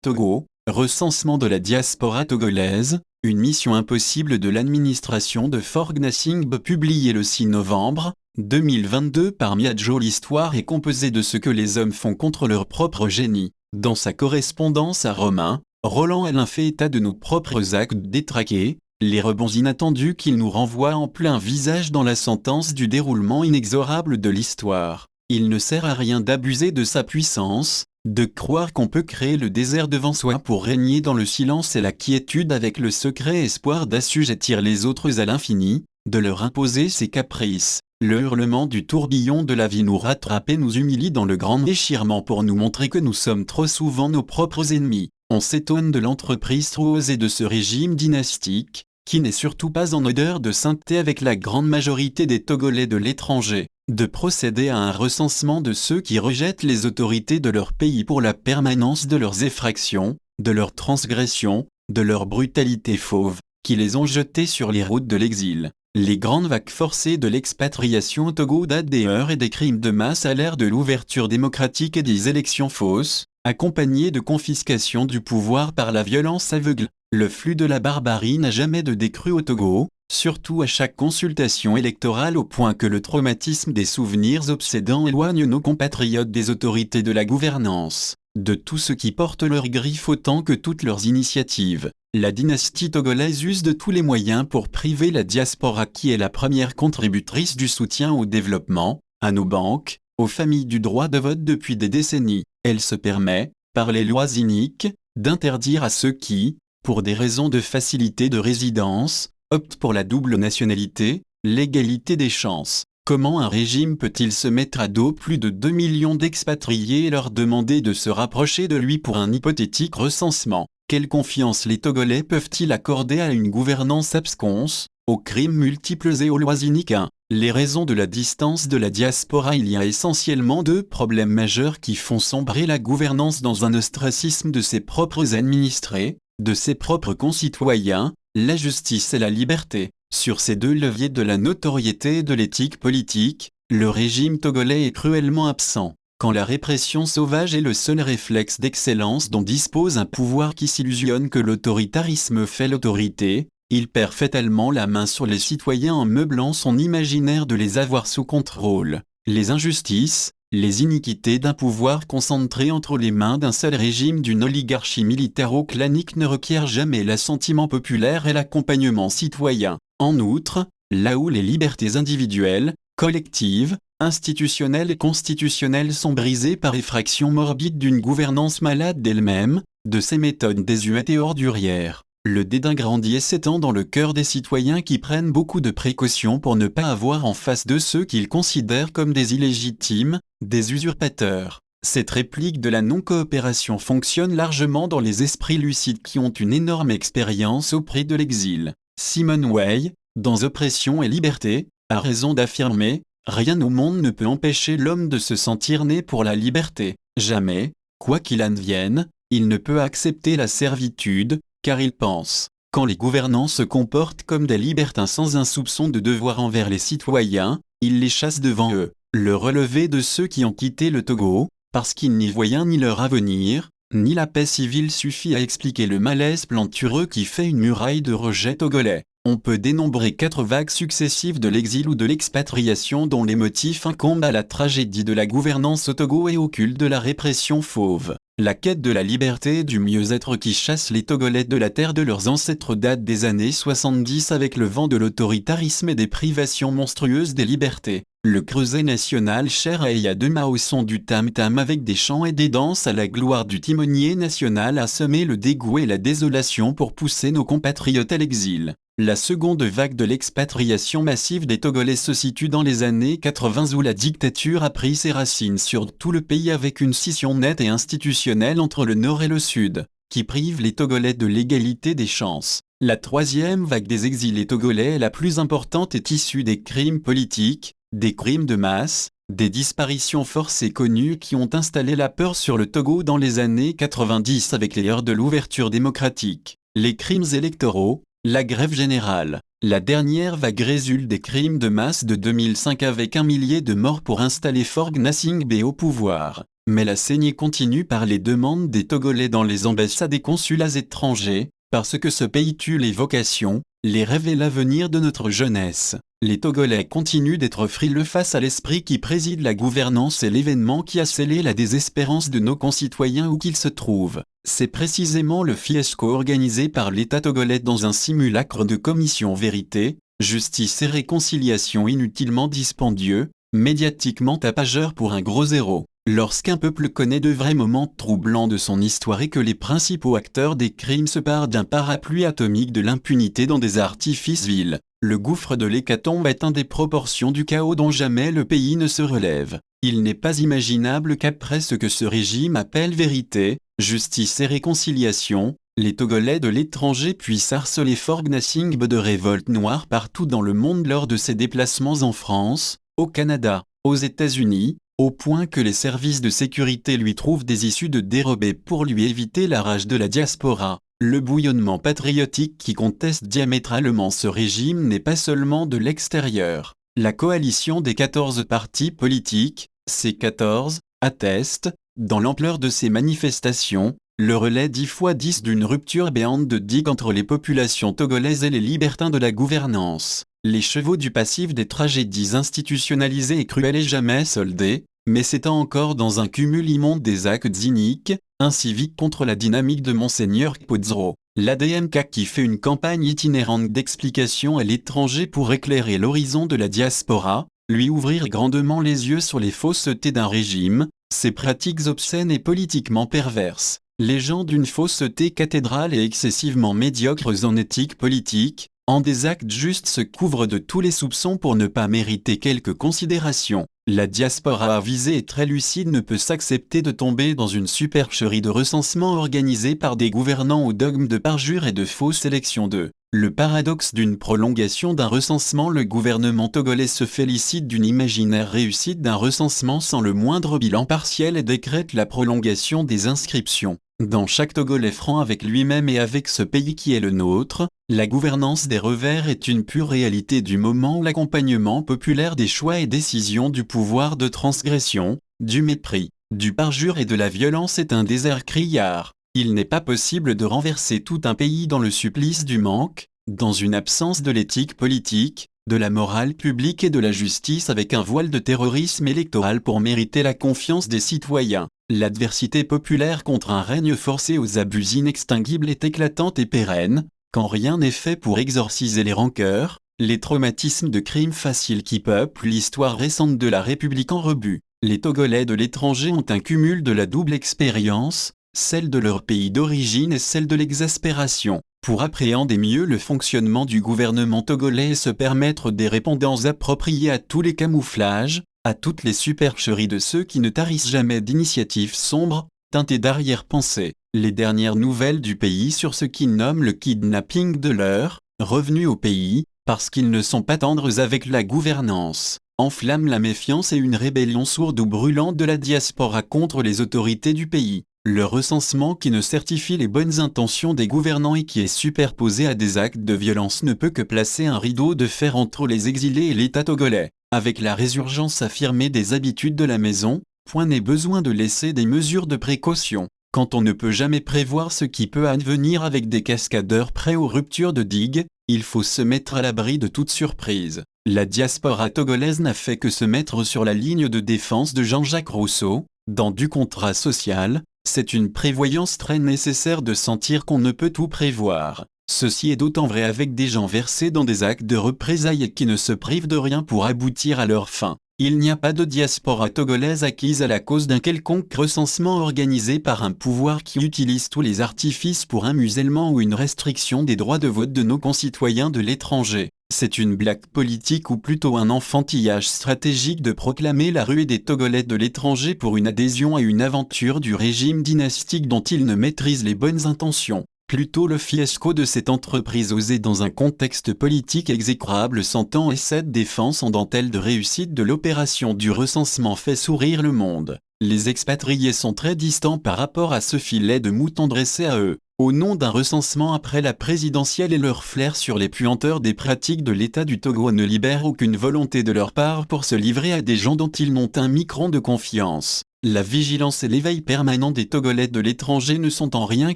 Togo, recensement de la diaspora togolaise, une mission impossible de l'administration de Faure Gnassingbé publiée le 6 novembre 2022 par Miadjo. L'histoire est composée de ce que les hommes font contre leur propre génie. Dans sa correspondance à Romain, Roland Alain fait état de nos propres actes détraqués, les rebonds inattendus qu'il nous renvoie en plein visage dans la sentence du déroulement inexorable de l'histoire. Il ne sert à rien d'abuser de sa puissance, de croire qu'on peut créer le désert devant soi pour régner dans le silence et la quiétude avec le secret espoir d'assujettir les autres à l'infini, de leur imposer ses caprices. Le hurlement du tourbillon de la vie nous rattrape et nous humilie dans le grand déchirement pour nous montrer que nous sommes trop souvent nos propres ennemis. On s'étonne de l'entreprise trop osée de ce régime dynastique, qui n'est surtout pas en odeur de sainteté avec la grande majorité des Togolais de l'étranger, de procéder à un recensement de ceux qui rejettent les autorités de leur pays pour la permanence de leurs effractions, de leurs transgressions, de leur brutalité fauve, qui les ont jetés sur les routes de l'exil. Les grandes vagues forcées de l'expatriation au Togo datent des heurts et des crimes de masse à l'ère de l'ouverture démocratique et des élections fausses, accompagnées de confiscation du pouvoir par la violence aveugle. Le flux de la barbarie n'a jamais de décru au Togo, surtout à chaque consultation électorale, au point que le traumatisme des souvenirs obsédants éloigne nos compatriotes des autorités de la gouvernance, de tout ce qui porte leur griffe autant que toutes leurs initiatives. La dynastie togolaise use de tous les moyens pour priver la diaspora, qui est la première contributrice du soutien au développement, à nos banques, aux familles, du droit de vote depuis des décennies. Elle se permet, par les lois iniques, d'interdire à ceux qui, pour des raisons de facilité de résidence, optent pour la double nationalité, l'égalité des chances. Comment un régime peut-il se mettre à dos plus de 2 millions d'expatriés et leur demander de se rapprocher de lui pour un hypothétique recensement? Quelle confiance les Togolais peuvent-ils accorder à une gouvernance absconse, aux crimes multiples et aux lois iniques? Les raisons de la distance de la diaspora. Il y a essentiellement deux problèmes majeurs qui font sombrer la gouvernance dans un ostracisme de ses propres administrés, de ses propres concitoyens, la justice et la liberté. Sur ces deux leviers de la notoriété et de l'éthique politique, le régime togolais est cruellement absent. Quand la répression sauvage est le seul réflexe d'excellence dont dispose un pouvoir qui s'illusionne que l'autoritarisme fait l'autorité, il perd fatalement la main sur les citoyens en meublant son imaginaire de les avoir sous contrôle. Les injustices, les iniquités d'un pouvoir concentré entre les mains d'un seul régime, d'une oligarchie militaro-clanique, ne requièrent jamais l'assentiment populaire et l'accompagnement citoyen. En outre, là où les libertés individuelles, collectives, institutionnelles et constitutionnelles sont brisées par effraction morbide d'une gouvernance malade d'elle-même, de ses méthodes désuètes et ordurières, le dédain grandit et s'étend dans le cœur des citoyens qui prennent beaucoup de précautions pour ne pas avoir en face de ceux qu'ils considèrent comme des illégitimes, des usurpateurs. Cette réplique de la non-coopération fonctionne largement dans les esprits lucides qui ont une énorme expérience auprès de l'exil. Simone Weil, dans Oppression et Liberté, a raison d'affirmer: rien au monde ne peut empêcher l'homme de se sentir né pour la liberté. Jamais, quoi qu'il advienne, il ne peut accepter la servitude, car il pense, quand les gouvernants se comportent comme des libertins sans un soupçon de devoir envers les citoyens, il les chasse devant eux. Le relevé de ceux qui ont quitté le Togo, parce qu'ils n'y voyaient ni leur avenir, ni la paix civile, suffit à expliquer le malaise plantureux qui fait une muraille de rejet togolais. On peut dénombrer 4 vagues successives de l'exil ou de l'expatriation dont les motifs incombent à la tragédie de la gouvernance au Togo et au culte de la répression fauve. La quête de la liberté et du mieux-être qui chasse les Togolais de la terre de leurs ancêtres date des années 70 avec le vent de l'autoritarisme et des privations monstrueuses des libertés. Le creuset national cher à Eya de Mao, au son du tam-tam avec des chants et des danses à la gloire du timonier national, a semé le dégoût et la désolation pour pousser nos compatriotes à l'exil. La seconde vague de l'expatriation massive des Togolais se situe dans les années 80 où la dictature a pris ses racines sur tout le pays avec une scission nette et institutionnelle entre le nord et le sud, qui prive les Togolais de l'égalité des chances. La troisième vague des exilés togolais, la plus importante, est issue des crimes politiques, des crimes de masse, des disparitions forcées connues qui ont installé la peur sur le Togo dans les années 90 avec les heures de l'ouverture démocratique, les crimes électoraux, la grève générale. La dernière vague résulte des crimes de masse de 2005 avec 1 millier de morts pour installer Faure Gnassingbé au pouvoir. Mais la saignée continue par les demandes des Togolais dans les ambassades et consulats étrangers, parce que ce pays tue les vocations, les rêves et l'avenir de notre jeunesse. Les Togolais continuent d'être frileux face à l'esprit qui préside la gouvernance et l'événement qui a scellé la désespérance de nos concitoyens où qu'ils se trouvent. C'est précisément le fiasco organisé par l'État togolais dans un simulacre de commission vérité, justice et réconciliation inutilement dispendieux, médiatiquement tapageur pour un gros zéro. Lorsqu'un peuple connaît de vrais moments troublants de son histoire et que les principaux acteurs des crimes se parent d'un parapluie atomique de l'impunité dans des artifices vils, le gouffre de l'hécatombe atteint des proportions du chaos dont jamais le pays ne se relève. Il n'est pas imaginable qu'après ce que ce régime appelle vérité, justice et réconciliation, les Togolais de l'étranger puissent harceler Forg Nasingbe de révolte noire partout dans le monde lors de ses déplacements en France, au Canada, aux États-Unis, au point que les services de sécurité lui trouvent des issues de dérobées pour lui éviter la rage de la diaspora. Le bouillonnement patriotique qui conteste diamétralement ce régime n'est pas seulement de l'extérieur. La coalition des 14 partis politiques, ces 14, atteste, dans l'ampleur de ces manifestations, le relais 10x10 d'une rupture béante de digue entre les populations togolaises et les libertins de la gouvernance. Les chevaux du passif des tragédies institutionnalisées et cruelles et jamais soldées, mais s'étend encore dans un cumul immonde des actes iniques, inciviques contre la dynamique de Monseigneur Kpodzro. L'ADMK qui fait une campagne itinérante d'explication à l'étranger pour éclairer l'horizon de la diaspora, lui ouvrir grandement les yeux sur les faussetés d'un régime, ses pratiques obscènes et politiquement perverses. Les gens d'une fausseté cathédrale et excessivement médiocres en éthique politique, en des actes justes se couvrent de tous les soupçons pour ne pas mériter quelque considération. La diaspora avisée et très lucide ne peut s'accepter de tomber dans une supercherie de recensement organisée par des gouvernants au dogme de parjure et de fausse sélection d'eux. Le paradoxe d'une prolongation d'un recensement. Le gouvernement togolais se félicite d'une imaginaire réussite d'un recensement sans le moindre bilan partiel et décrète la prolongation des inscriptions. Dans chaque Togolais franc avec lui-même et avec ce pays qui est le nôtre, la gouvernance des revers est une pure réalité du moment où l'accompagnement populaire des choix et décisions du pouvoir de transgression, du mépris, du parjure et de la violence est un désert criard. Il n'est pas possible de renverser tout un pays dans le supplice du manque, dans une absence de l'éthique politique, de la morale publique et de la justice avec un voile de terrorisme électoral pour mériter la confiance des citoyens. L'adversité populaire contre un règne forcé aux abus inextinguibles est éclatante et pérenne, quand rien n'est fait pour exorciser les rancœurs, les traumatismes de crimes faciles qui peuplent l'histoire récente de la République en rebut. Les Togolais de l'étranger ont un cumul de la double expérience, celle de leur pays d'origine et celle de l'exaspération. Pour appréhender mieux le fonctionnement du gouvernement togolais et se permettre des répondances appropriées à tous les camouflages, à toutes les supercheries de ceux qui ne tarissent jamais d'initiatives sombres, teintées d'arrière-pensée. Les dernières nouvelles du pays sur ce qu'ils nomment le kidnapping de leurs revenus au pays, parce qu'ils ne sont pas tendres avec la gouvernance, enflamment la méfiance et une rébellion sourde ou brûlante de la diaspora contre les autorités du pays. Le recensement qui ne certifie les bonnes intentions des gouvernants et qui est superposé à des actes de violence ne peut que placer un rideau de fer entre les exilés et l'État togolais. Avec la résurgence affirmée des habitudes de la maison, point n'est besoin de laisser des mesures de précaution. Quand on ne peut jamais prévoir ce qui peut advenir avec des cascadeurs prêts aux ruptures de digues, il faut se mettre à l'abri de toute surprise. La diaspora togolaise n'a fait que se mettre sur la ligne de défense de Jean-Jacques Rousseau, dans du contrat social. C'est une prévoyance très nécessaire de sentir qu'on ne peut tout prévoir. Ceci est d'autant vrai avec des gens versés dans des actes de représailles et qui ne se privent de rien pour aboutir à leur fin. Il n'y a pas de diaspora togolaise acquise à la cause d'un quelconque recensement organisé par un pouvoir qui utilise tous les artifices pour un musellement ou une restriction des droits de vote de nos concitoyens de l'étranger. C'est une blague politique ou plutôt un enfantillage stratégique de proclamer la ruée des Togolais de l'étranger pour une adhésion à une aventure du régime dynastique dont ils ne maîtrisent les bonnes intentions. Plutôt le fiasco de cette entreprise osée dans un contexte politique exécrable s'entend et cette défense en dentelle de réussite de l'opération du recensement fait sourire le monde. Les expatriés sont très distants par rapport à ce filet de moutons dressé à eux, au nom d'un recensement après la présidentielle et leur flair sur les puanteurs des pratiques de l'État du Togo ne libère aucune volonté de leur part pour se livrer à des gens dont ils n'ont un micron de confiance. La vigilance et l'éveil permanent des Togolais de l'étranger ne sont en rien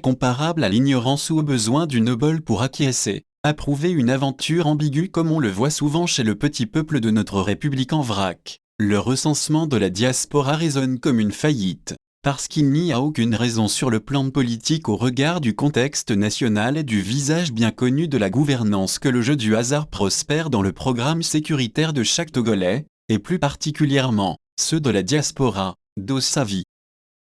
comparables à l'ignorance ou au besoin du noble pour acquiescer, approuver une aventure ambiguë comme on le voit souvent chez le petit peuple de notre République en vrac. Le recensement de la diaspora résonne comme une faillite, parce qu'il n'y a aucune raison sur le plan politique au regard du contexte national et du visage bien connu de la gouvernance que le jeu du hasard prospère dans le programme sécuritaire de chaque Togolais, et plus particulièrement, ceux de la diaspora, d'Ossavi.